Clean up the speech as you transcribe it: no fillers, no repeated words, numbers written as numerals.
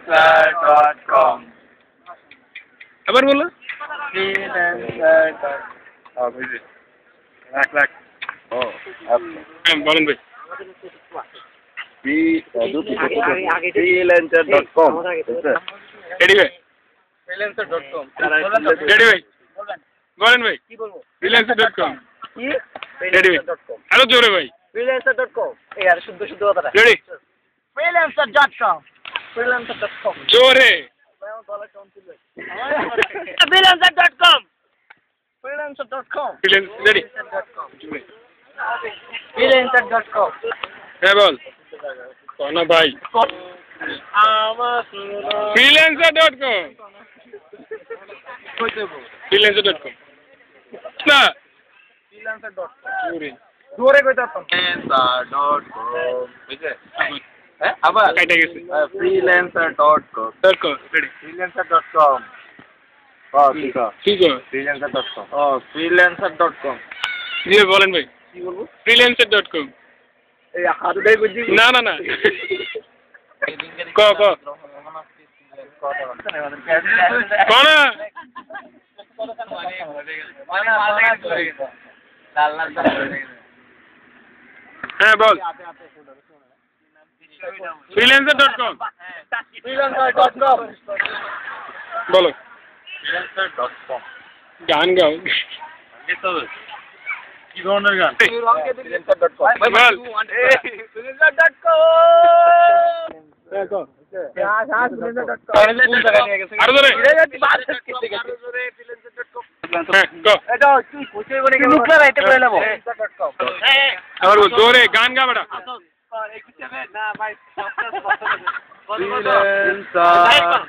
freelancer.com আবার বলো freelancer.com বুঝলি লাখ ও আচ্ছা বলেন ভাই freelancer.com রেডি ভাই freelancer.com রেডি ভাই বলেন ভাই কি বলবো freelancer.com কি রেডি ভাই freelancer.com আরো জোরে ভাই freelancer.com এই আর শুদ্ধ কথাটা রেডি freelancer.com freelancer.com জোরে freelancer.com freelancer.com রেডি freelancer.com হ্যাঁ বল কোন ভাই freelancer.com freelancer.com না freelancer.com জোরে কইতা freelancer.com বুঝলে হ্যাঁ আবার কাইটা গেছে freelancer.com রেডি freelancer.com ঠিক আছে ঠিক আছে freelancer.com freelancer.com জি বলেন ভাই কি বলবো freelancer.com এই হাতটাই বুঝি না না না ক ক কোনা হ্যাঁ বল freelancer.com freelancer.com বলো freelancer.com গান গাও কি ধরনের গান freelancer.com বল freelancer.com হ্যাঁ ক freelancer.com আরো ধরে হ্যাঁ ক এটা কি কোচে বলে গেল মুখলা রাইতে বলে নেব freelancer.com আবার বল জোরে গান গা বেটা না ভাই freelancer.com